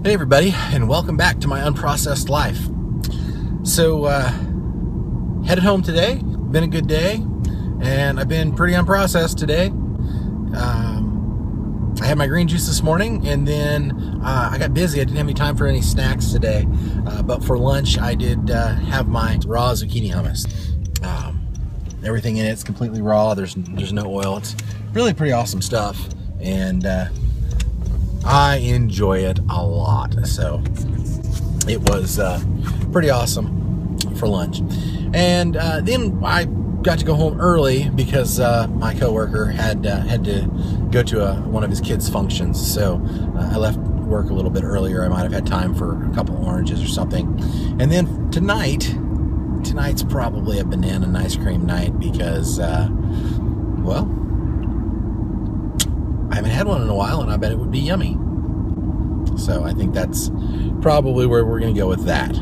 Hey everybody, and welcome back to my unprocessed life. So, headed home today. Been a good day, and I've been pretty unprocessed today. I had my green juice this morning, and then I got busy. I didn't have any time for any snacks today, but for lunch I did have my raw zucchini hummus. Everything in it's completely raw. There's no oil. It's really pretty awesome stuff, and I enjoy it a lot. So it was pretty awesome for lunch. And then I got to go home early because my coworker had to go to one of his kids' functions. So I left work a little bit earlier. I might have had time for a couple oranges or something. And then tonight's probably a banana and ice cream night because, well, I haven't had one in a while, and I bet it would be yummy. So I think that's probably where we're going to go with that.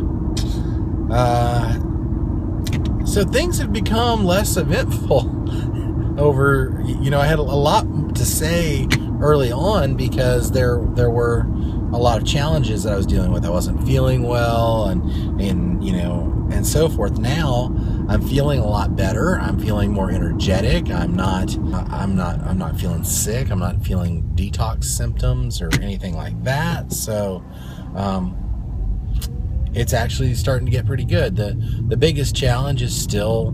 So things have become less eventful over, I had a lot to say early on because there were a lot of challenges that I was dealing with. I wasn't feeling well and so forth. Now I'm feeling a lot better. I'm feeling more energetic. I'm not feeling sick. I'm not feeling detox symptoms or anything like that. So it's actually starting to get pretty good. The biggest challenge is still,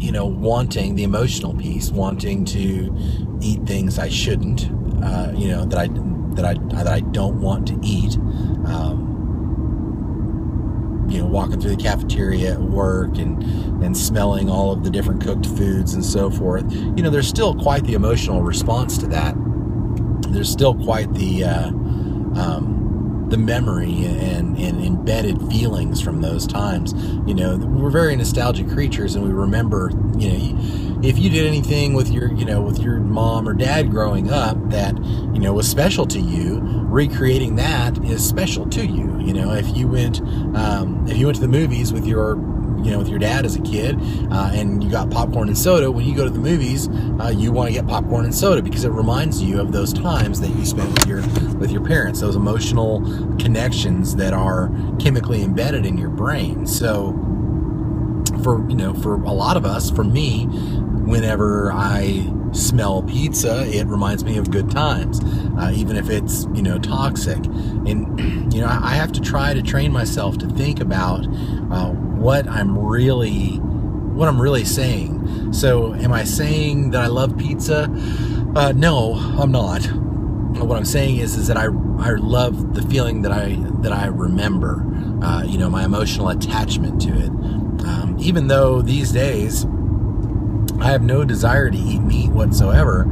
wanting the emotional piece, wanting to eat things I shouldn't, that I don't want to eat. Walking through the cafeteria at work and smelling all of the different cooked foods and so forth. There's still quite the emotional response to that. There's still quite the memory and embedded feelings from those times. We're very nostalgic creatures, and we remember, if you did anything with your mom or dad growing up that, was special to you, recreating that is special to you. If you went to the movies with your dad as a kid, and you got popcorn and soda, when you go to the movies, you want to get popcorn and soda because it reminds you of those times that you spent with your parents, those emotional connections that are chemically embedded in your brain. So for a lot of us, for me, whenever I smell pizza, it reminds me of good times, even if it's toxic. And I have to try to train myself to think about what I'm really saying. So am I saying that I love pizza? No, I'm not. What I'm saying is that I love the feeling that I remember, my emotional attachment to it. Even though these days I have no desire to eat meat whatsoever,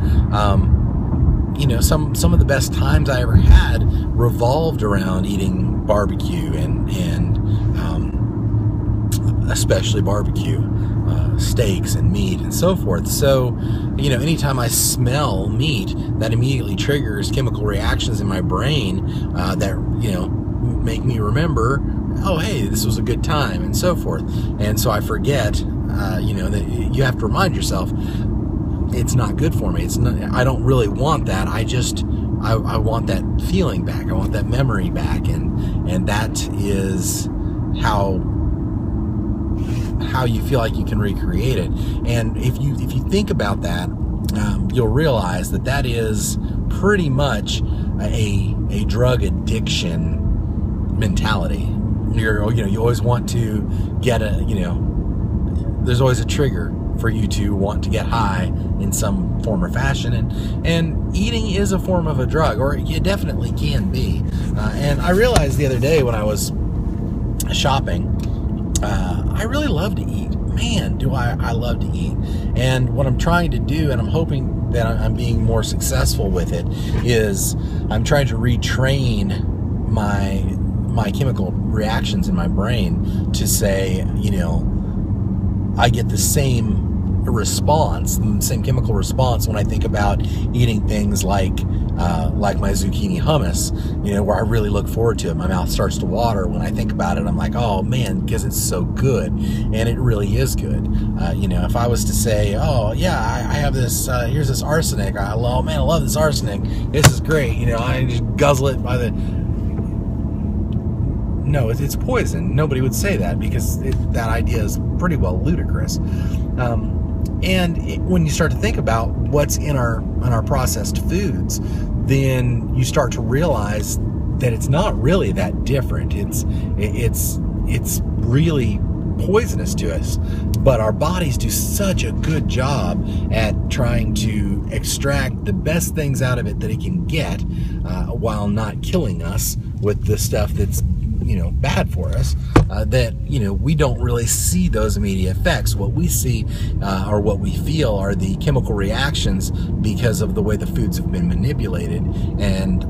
some of the best times I ever had revolved around eating barbecue and especially barbecue, steaks and meat and so forth. So, anytime I smell meat, that immediately triggers chemical reactions in my brain that, make me remember, oh, hey, this was a good time and so forth. And so I forget, that you have to remind yourself, it's not good for me. I don't really want that. I want that feeling back. I want that memory back. And that is how you feel like you can recreate it. And if you think about that, you'll realize that is pretty much a drug addiction mentality. You always want to get there's always a trigger for you to want to get high in some form or fashion, and eating is a form of a drug, or it definitely can be. And I realized the other day when I was shopping, I really love to eat. Man, do I love to eat. And what I'm trying to do, and I'm hoping that I'm being more successful with it, is I'm trying to retrain my chemical reactions in my brain to say, I get the same response, the same chemical response when I think about eating things like my zucchini hummus, where I really look forward to it. My mouth starts to water when I think about it. I'm like, oh man, because it's so good, and it really is good. If I was to say, oh yeah, I have this, here's this arsenic. I love this arsenic. This is great. I just guzzle it by the no, it's poison. Nobody would say that because that idea is pretty well ludicrous. When you start to think about what's in our processed foods, then you start to realize that it's not really that different. It's really poisonous to us, but our bodies do such a good job at trying to extract the best things out of it that it can get, while not killing us with the stuff that's bad for us, that we don't really see those immediate effects. What we see, or what we feel, are the chemical reactions because of the way the foods have been manipulated. And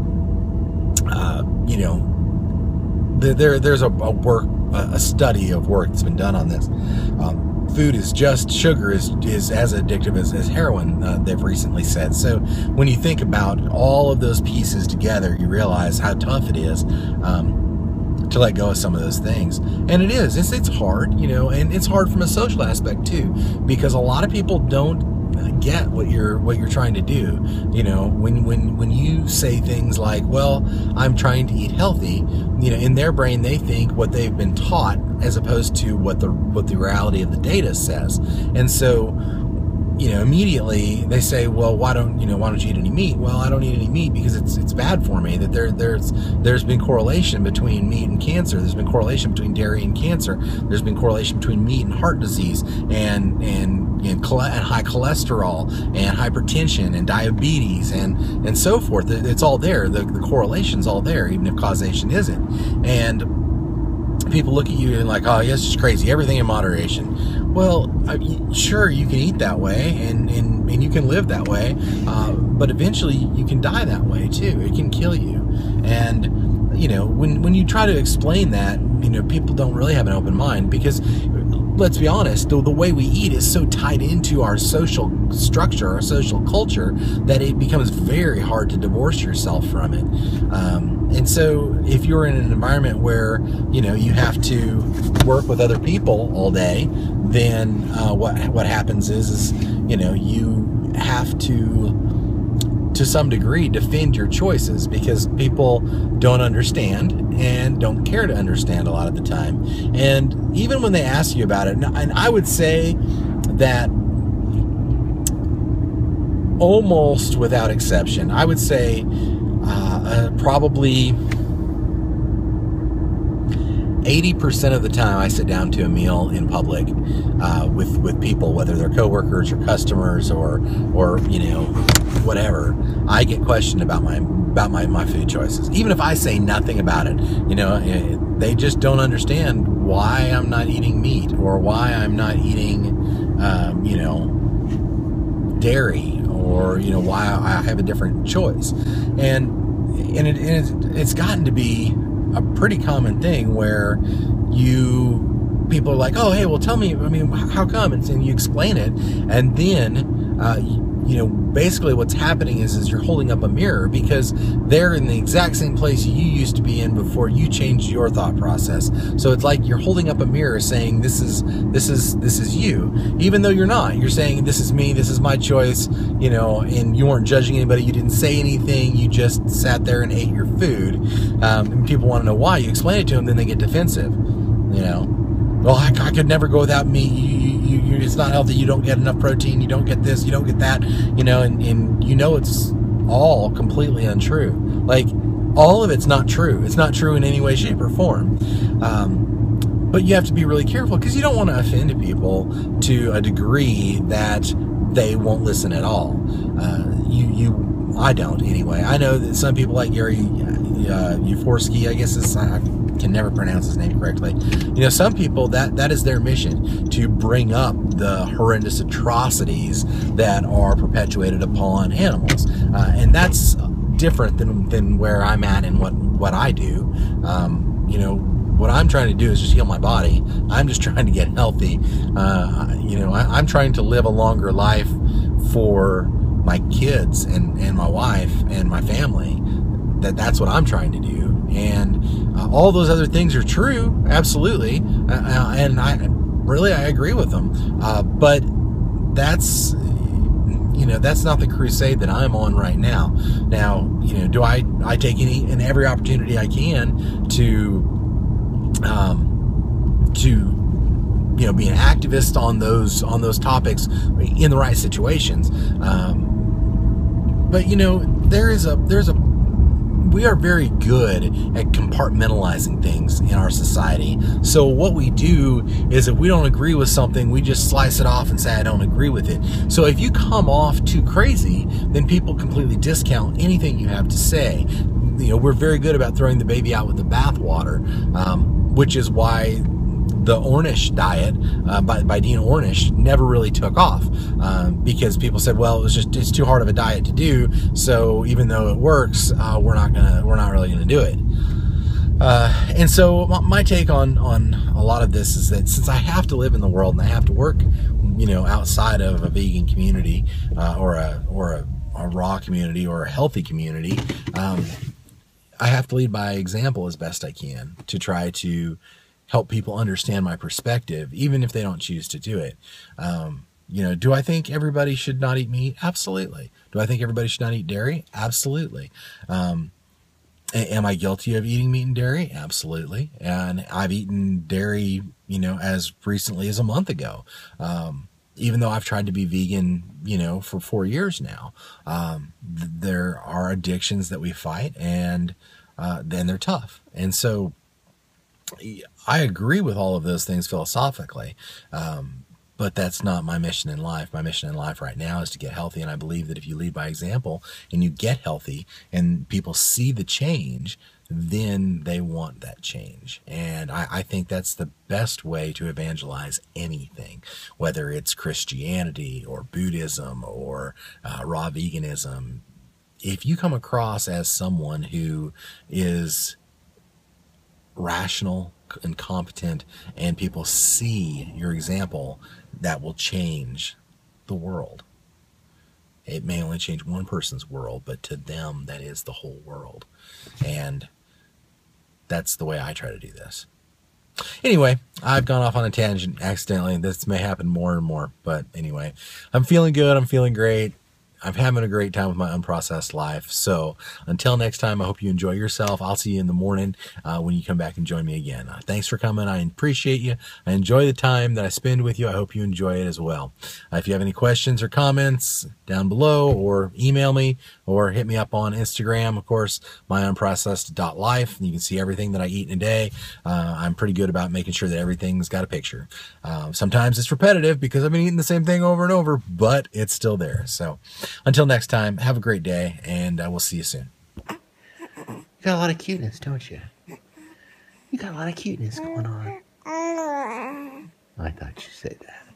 there's a study of work that's been done on this. Food is just, sugar is as addictive as heroin, they've recently said. So when you think about all of those pieces together, you realize how tough it is to let go of some of those things. And it's hard, and it's hard from a social aspect too, because a lot of people don't get what you're trying to do. When you say things like, well, I'm trying to eat healthy, in their brain they think what they've been taught as opposed to what the reality of the data says. And so immediately they say, well, why don't you eat any meat? Well, I don't eat any meat because it's bad for me. That there's been correlation between meat and cancer. There's been correlation between dairy and cancer. There's been correlation between meat and heart disease and high cholesterol and hypertension and diabetes and so forth. It's all there. The correlation's all there, even if causation isn't. And people look at you and like, oh, yes, it's crazy. Everything in moderation. Well, sure, you can eat that way and you can live that way, but eventually you can die that way too. It can kill you. And when you try to explain that, people don't really have an open mind, because let's be honest, the way we eat is so tied into our social structure, our social culture, that it becomes very hard to divorce yourself from it. And so if you're in an environment where, you have to work with other people all day, then what happens is you have to some degree defend your choices, because people don't understand and don't care to understand a lot of the time. And even when they ask you about it, and I would say that almost without exception, I would say probably 80% of the time I sit down to a meal in public with people, whether they're coworkers or customers or whatever, I get questioned about my food choices. Even if I say nothing about it, they just don't understand why I'm not eating meat or why I'm not eating dairy, or why I have a different choice. And it's gotten to be a pretty common thing where people are like, oh, hey, well, tell me, how come? And you explain it, and then basically what's happening is you're holding up a mirror, because they're in the exact same place you used to be in before you changed your thought process. So it's like you're holding up a mirror saying, this is you, even though you're not. You're saying, this is me, this is my choice, and you weren't judging anybody, you didn't say anything, you just sat there and ate your food. And people want to know why. You explain it to them, then they get defensive. Well, I could never go without meat. It's not healthy. You don't get enough protein. You don't get this. You don't get that. And it's all completely untrue. Like, all of it's not true. It's not true in any way, shape, or form. But you have to be really careful, because you don't want to offend people to a degree that they won't listen at all. I don't, anyway. I know that some people like Gary Uforsky, I guess I can never pronounce his name correctly. Some people, that is their mission, to bring up the horrendous atrocities that are perpetuated upon animals. And that's different than where I'm at and what I do. What I'm trying to do is just heal my body. I'm just trying to get healthy. I'm trying to live a longer life for my kids and my wife and my family. That's what I'm trying to do. And all those other things are true, absolutely, and I agree with them. But that's not the crusade that I'm on right now. Now, do I take any and every opportunity I can to to, you know, be an activist on those topics in the right situations. But you know, we are very good at compartmentalizing things in our society. So what we do is, if we don't agree with something, we just slice it off and say, I don't agree with it. So if you come off too crazy, then people completely discount anything you have to say. You know, we're very good about throwing the baby out with the bathwater, which is why the Ornish diet by Dean Ornish never really took off, because people said, well, it's too hard of a diet to do, so even though it works, we're not really gonna do it. And so my take on a lot of this is that, since I have to live in the world and I have to work, you know, outside of a vegan community, or a raw community, or a healthy community, I have to lead by example as best I can to try to help people understand my perspective, even if they don't choose to do it. You know, do I think everybody should not eat meat? Absolutely. Do I think everybody should not eat dairy? Absolutely. Am I guilty of eating meat and dairy? Absolutely. And I've eaten dairy, you know, as recently as a month ago. Even though I've tried to be vegan, you know, for 4 years now. There are addictions that we fight, and then they're tough. And so I agree with all of those things philosophically, but that's not my mission in life. My mission in life right now is to get healthy, and I believe that if you lead by example and you get healthy and people see the change, then they want that change. And I think that's the best way to evangelize anything, whether it's Christianity or Buddhism or raw veganism. If you come across as someone who is rational and competent, and people see your example, that will change the world. It may only change one person's world, but to them, that is the whole world. And that's the way I try to do this. Anyway, I've gone off on a tangent accidentally. This may happen more and more, but anyway, I'm feeling good. I'm feeling great. I'm having a great time with my unprocessed life. So until next time, I hope you enjoy yourself. I'll see you in the morning when you come back and join me again. Thanks for coming. I appreciate you. I enjoy the time that I spend with you. I hope you enjoy it as well. If you have any questions or comments, down below, or email me, or hit me up on Instagram, of course, myunprocessed.life. You can see everything that I eat in a day. I'm pretty good about making sure that everything's got a picture. Sometimes it's repetitive because I've been eating the same thing over and over, but it's still there. So until next time, have a great day, and we'll see you soon. You got a lot of cuteness, don't you? You got a lot of cuteness going on. I thought you said that.